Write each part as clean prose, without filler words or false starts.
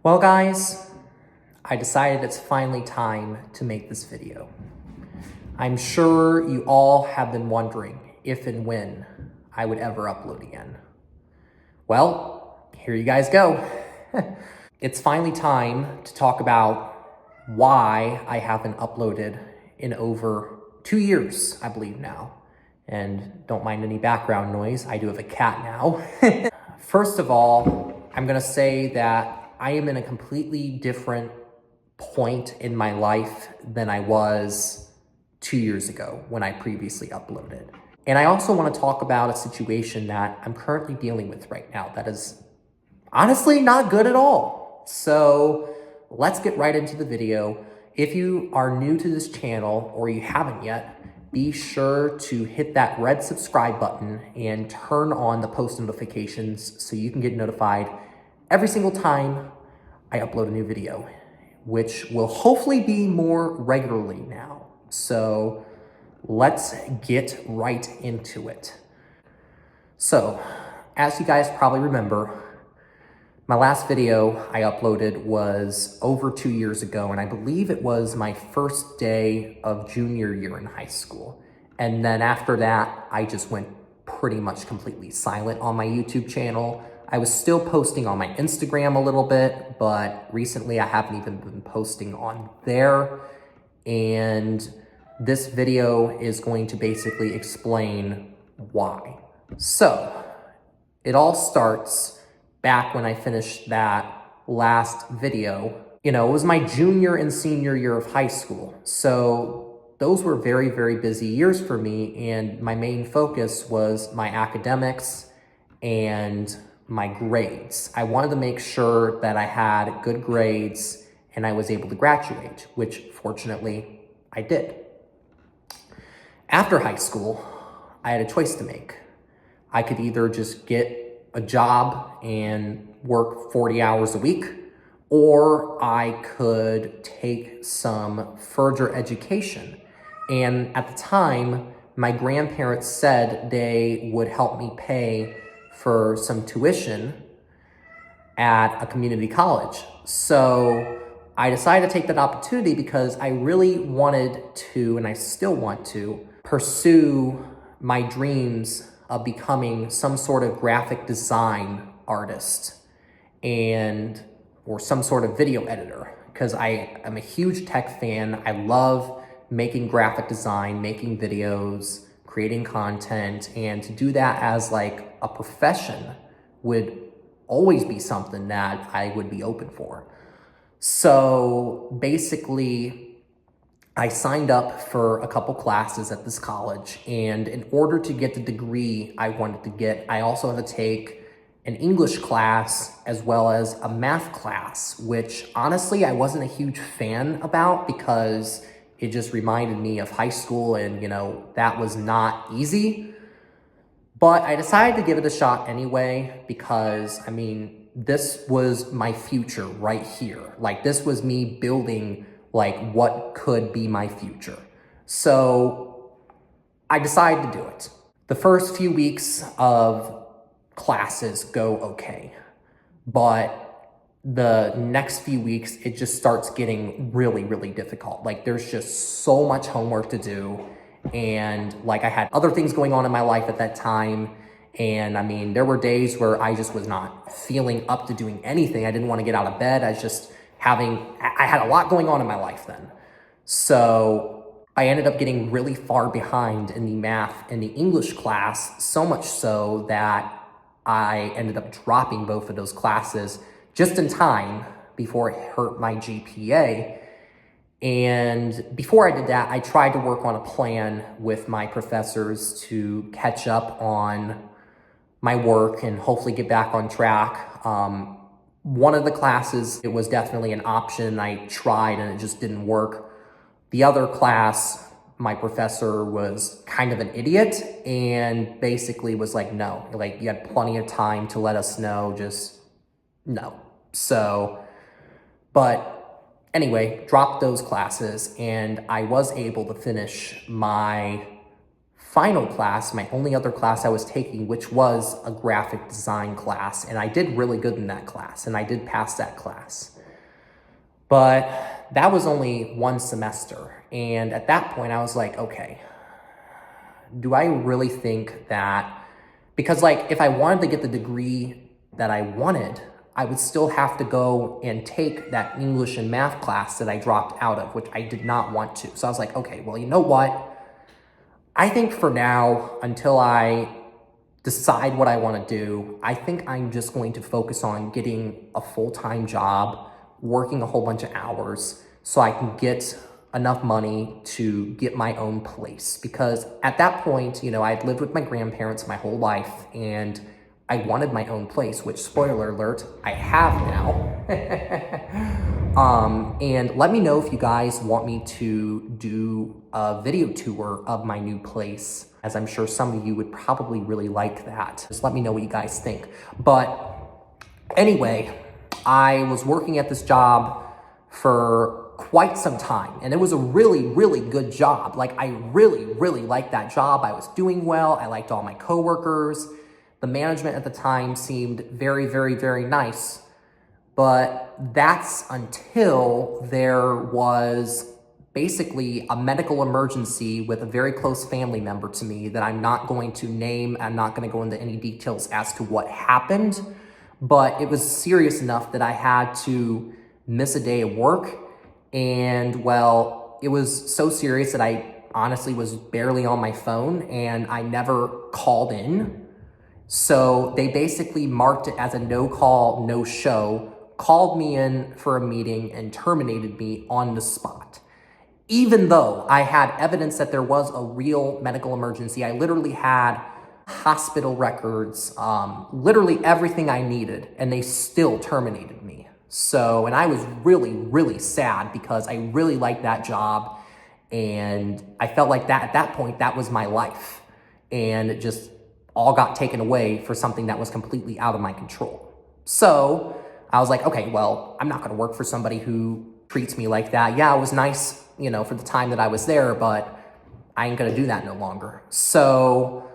Well, guys, I decided it's finally time to make this video. I'm sure you all have been wondering if and when I would ever upload again. Well, here you guys go. It's finally time to talk about why I haven't uploaded in over 2 years, I believe now. And don't mind any background noise, I do have a cat now. First of all, I'm gonna say that I am in a completely different point in my life than I was 2 years ago when I previously uploaded. And I also want to talk about a situation that I'm currently dealing with right now that is honestly not good at all. So let's get right into the video. If you are new to this channel or you haven't yet, be sure to hit that red subscribe button and turn on the post notifications so you can get notified every single time I upload a new video, which will hopefully be more regularly now. So let's get right into it. So, as you guys probably remember, my last video I uploaded was over 2 years ago, and I believe it was my first day of junior year in high school. And then after that, I just went pretty much completely silent on my YouTube channel. I was still posting on my Instagram a little bit, but recently I haven't even been posting on there. And this video is going to basically explain why. So, it all starts back when I finished that last video. You know, it was my junior and senior year of high school. So those were very, very busy years for me. And my main focus was my academics and my grades. I wanted to make sure that I had good grades and I was able to graduate, which fortunately I did. After high school, I had a choice to make. I could either just get a job and work 40 hours a week, or I could take some further education. And at the time, my grandparents said they would help me pay for some tuition at a community college. So I decided to take that opportunity because I really wanted to, and I still want to, pursue my dreams of becoming some sort of graphic design artist or some sort of video editor, because I am a huge tech fan. I love making graphic design, making videos, creating content, and to do that as like a profession would always be something that I would be open for. So basically, I signed up for a couple classes at this college, and in order to get the degree I wanted to get, I also had to take an English class as well as a math class, which honestly I wasn't a huge fan about because it just reminded me of high school, and you know, that was not easy. But I decided to give it a shot anyway because, I mean, this was my future right here. Like, this was me building like what could be my future. So I decided to do it. The first few weeks of classes go okay, but the next few weeks, it just starts getting really, really difficult. Like, there's just so much homework to do. And like, I had other things going on in my life at that time. And I mean, there were days where I just was not feeling up to doing anything. I didn't want to get out of bed. I had a lot going on in my life then. So I ended up getting really far behind in the math and the English class, so much so that I ended up dropping both of those classes just in time before it hurt my GPA. And before I did that, I tried to work on a plan with my professors to catch up on my work and hopefully get back on track. One of the classes, it was definitely an option. I tried and it just didn't work. The other class, my professor was kind of an idiot and basically was like, no, like, you had plenty of time to let us know, just no. So, but anyway, dropped those classes, and I was able to finish my final class, my only other class I was taking, which was a graphic design class. And I did really good in that class, and I did pass that class. But that was only one semester. And at that point I was like, okay, do I really think that, because like if I wanted to get the degree that I wanted, I would still have to go and take that English and math class that I dropped out of, which I did not want to. So I was like, okay, well, you know what? I think for now, until I decide what I want to do, I think I'm just going to focus on getting a full-time job, working a whole bunch of hours so I can get enough money to get my own place. Because at that point, you know, I'd lived with my grandparents my whole life and I wanted my own place, which, spoiler alert, I have now. And let me know if you guys want me to do a video tour of my new place, as I'm sure some of you would probably really like that. Just let me know what you guys think. But anyway, I was working at this job for quite some time, and it was a really, really good job. Like, I really, really liked that job. I was doing well. I liked all my coworkers. The management at the time seemed very, very, very nice. But that's until there was basically a medical emergency with a very close family member to me that I'm not going to name. I'm not going to go into any details as to what happened, but it was serious enough that I had to miss a day of work. And well, it was so serious that I honestly was barely on my phone and I never called in. So they basically marked it as a no call, no show, called me in for a meeting and terminated me on the spot. Even though I had evidence that there was a real medical emergency, I literally had hospital records, literally everything I needed, and they still terminated me. So, and I was really, really sad because I really liked that job and I felt like that at that point, that was my life. And it just all got taken away for something that was completely out of my control. So I was like, okay, well, I'm not gonna work for somebody who treats me like that. Yeah, it was nice, you know, for the time that I was there, but I ain't gonna do that no longer. So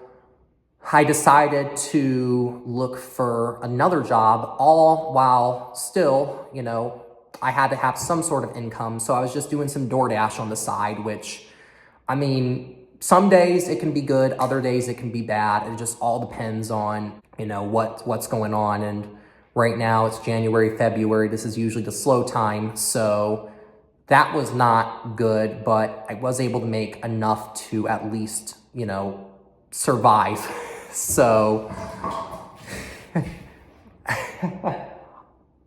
I decided to look for another job, all while still, you know, I had to have some sort of income. So I was just doing some DoorDash on the side, which, I mean, some days it can be good, other days it can be bad. It just all depends on, you know, what's going on. And right now it's January, February. This is usually the slow time. So that was not good, but I was able to make enough to at least, you know, survive. So,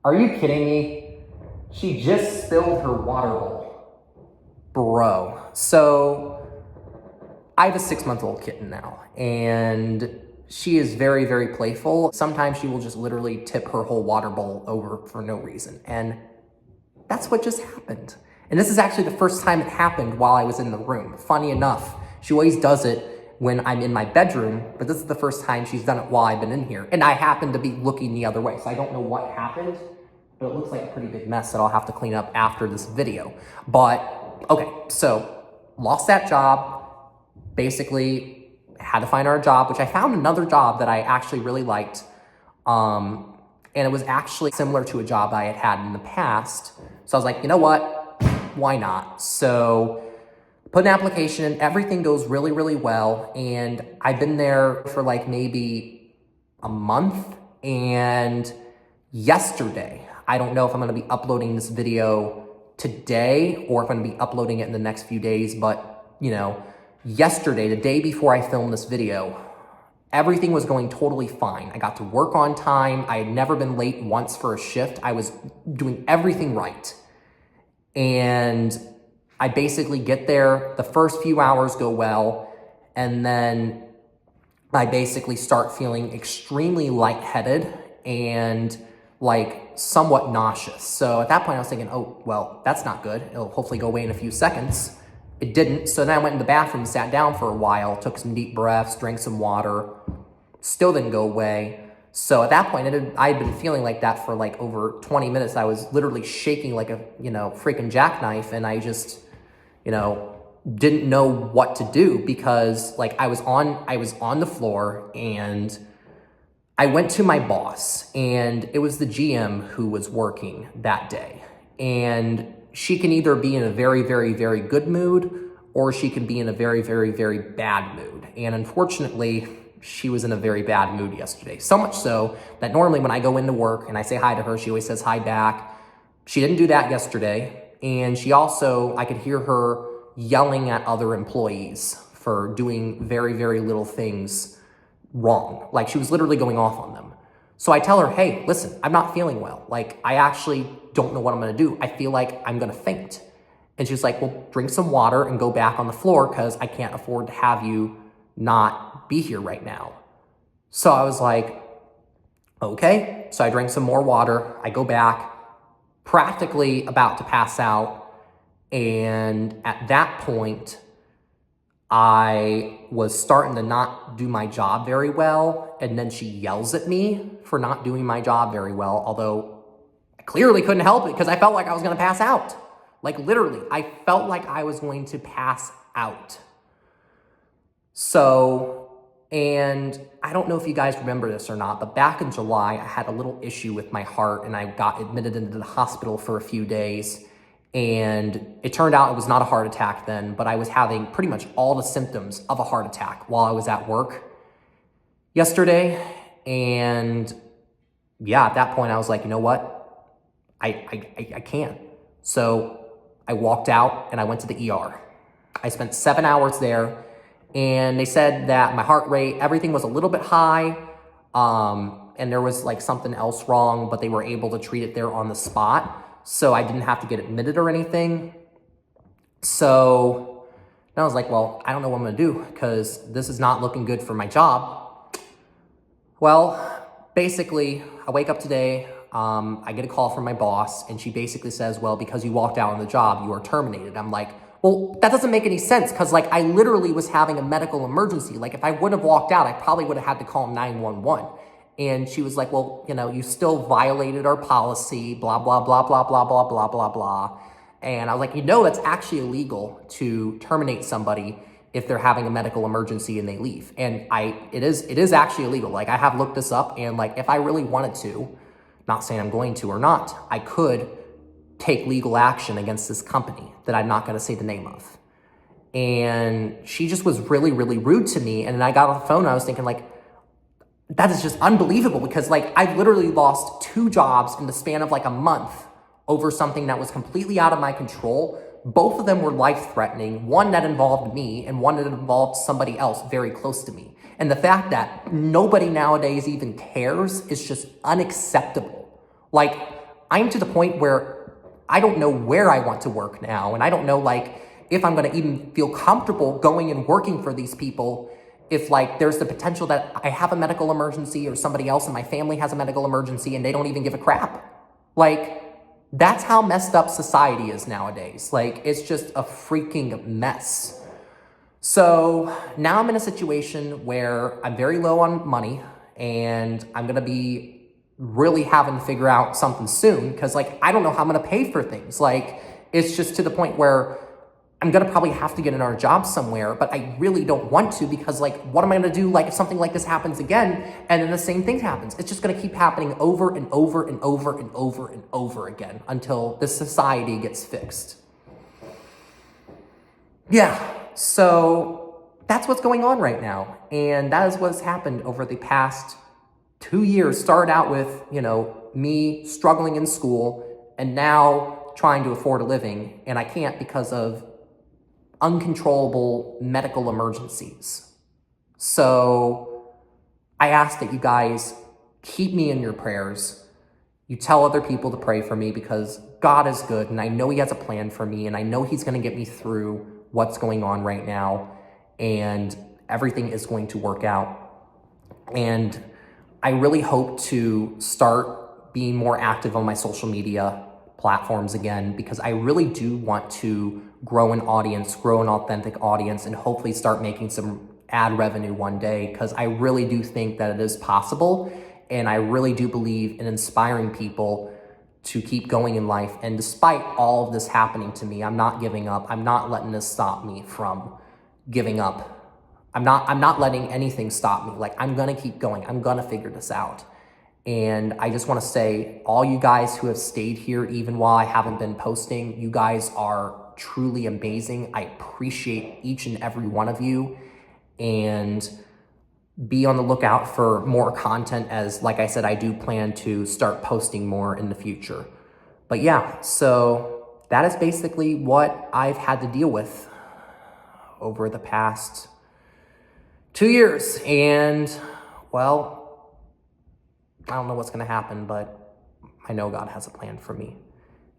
are you kidding me? She just spilled her water bowl. Bro. So, I have a 6-month-old kitten now, and she is very, very playful. Sometimes she will just literally tip her whole water bowl over for no reason, and that's what just happened. And this is actually the first time it happened while I was in the room. Funny enough, she always does it when I'm in my bedroom, but this is the first time she's done it while I've been in here. And I happen to be looking the other way, so I don't know what happened, but it looks like a pretty big mess that I'll have to clean up after this video. But, okay, so lost that job. Basically had to find her a job, which I found another job that I actually really liked. And it was actually similar to a job I had had in the past. So I was like, you know what? Why not? So put an application in, everything goes really, really well. And I've been there for like maybe a month. And yesterday, I don't know if I'm gonna be uploading this video today or if I'm gonna be uploading it in the next few days, but you know, yesterday, the day before I filmed this video, everything was going totally fine. I got to work on time. I had never been late once for a shift. I was doing everything right. And I basically get there, the first few hours go well, and then I basically start feeling extremely lightheaded and like somewhat nauseous. So at that point I was thinking, oh, well, that's not good. It'll hopefully go away in a few seconds. It didn't. So then I went in the bathroom, sat down for a while, took some deep breaths, drank some water, still didn't go away. So at that point, I'd been feeling like that for like over 20 minutes. I was literally shaking like a, you know, freaking jackknife, and I just, you know, didn't know what to do because like I was on the floor, and I went to my boss, and it was the GM who was working that day. And she can either be in a very, very, very good mood, or she can be in a very, very, very bad mood. And unfortunately, she was in a very bad mood yesterday. So much so that normally when I go into work and I say hi to her, she always says hi back. She didn't do that yesterday. And she also, I could hear her yelling at other employees for doing very, very little things wrong. Like, she was literally going off on them. So I tell her, hey, listen, I'm not feeling well. Like, I actually don't know what I'm gonna do. I feel like I'm gonna faint. And she's like, well, drink some water and go back on the floor because I can't afford to have you not be here right now. So I was like, okay. So I drank some more water. I go back, practically about to pass out. And at that point, I was starting to not do my job very well. And then she yells at me for not doing my job very well, although I clearly couldn't help it because I felt like I was going to pass out. Like, literally, I felt like I was going to pass out. So, and I don't know if you guys remember this or not, but back in July, I had a little issue with my heart and I got admitted into the hospital for a few days. And it turned out it was not a heart attack then, but I was having pretty much all the symptoms of a heart attack while I was at work yesterday. And yeah, at that point I was like, you know what? I can't. So I walked out and I went to the ER. I spent 7 hours there and they said that my heart rate, everything was a little bit high. And there was like something else wrong, but they were able to treat it there on the spot. So I didn't have to get admitted or anything. So then I was like, well, I don't know what I'm gonna do because this is not looking good for my job. Well, basically, I wake up today, I get a call from my boss and she basically says, well, because you walked out on the job, you are terminated. I'm like, well, that doesn't make any sense because like I literally was having a medical emergency. Like if I wouldn't have walked out, I probably would have had to call 911. And she was like, well, you know, you still violated our policy, blah, blah, blah, blah, blah, blah, blah, blah, blah. And I was like, you know, that's actually illegal to terminate somebody if they're having a medical emergency and they leave. And it is actually illegal. Like I have looked this up and like, if I really wanted to, not saying I'm going to or not, I could take legal action against this company that I'm not going to say the name of. And she just was really, really rude to me. And then I got on the phone and I was thinking like, that is just unbelievable because like I literally lost 2 jobs in the span of like a month over something that was completely out of my control. Both of them were life-threatening, one that involved me and one that involved somebody else very close to me. And the fact that nobody nowadays even cares is just unacceptable. Like I'm to the point where I don't know where I want to work now. And I don't know like if I'm gonna even feel comfortable going and working for these people if like there's the potential that I have a medical emergency or somebody else in my family has a medical emergency and they don't even give a crap. Like that's how messed up society is nowadays. Like it's just a freaking mess. So now I'm in a situation where I'm very low on money and I'm gonna be really having to figure out something soon because like I don't know how I'm gonna pay for things. Like it's just to the point where I'm gonna probably have to get another job somewhere, but I really don't want to because like, what am I gonna do like if something like this happens again and then the same thing happens? It's just gonna keep happening over and over and over and over and over again until this society gets fixed. Yeah, so that's what's going on right now. And that is what's happened over the past 2 years. Started out with, you know, me struggling in school and now trying to afford a living and I can't because of uncontrollable medical emergencies. So I ask that you guys keep me in your prayers. You tell other people to pray for me because God is good and I know he has a plan for me and I know he's going to get me through what's going on right now and everything is going to work out. And I really hope to start being more active on my social media platforms again because I really do want to grow an audience, grow an authentic audience, and hopefully start making some ad revenue one day because I really do think that it is possible and I really do believe in inspiring people to keep going in life. And despite all of this happening to me, I'm not giving up. I'm not letting this stop me from giving up. I'm not letting anything stop me. Like I'm gonna keep going. I'm gonna figure this out. And I just want to say, all you guys who have stayed here, even while I haven't been posting, you guys are truly amazing. I appreciate each and every one of you. And be on the lookout for more content, as, like I said, I do plan to start posting more in the future. But yeah, so that is basically what I've had to deal with over the past 2 years. And, well, I don't know what's going to happen, but I know God has a plan for me.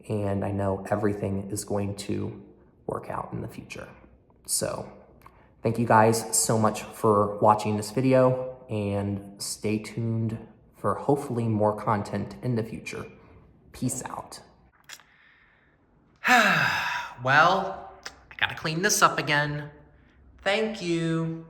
And I know everything is going to work out in the future. So thank you guys so much for watching this video, and stay tuned for hopefully more content in the future. Peace out. Well, I gotta clean this up again. Thank you.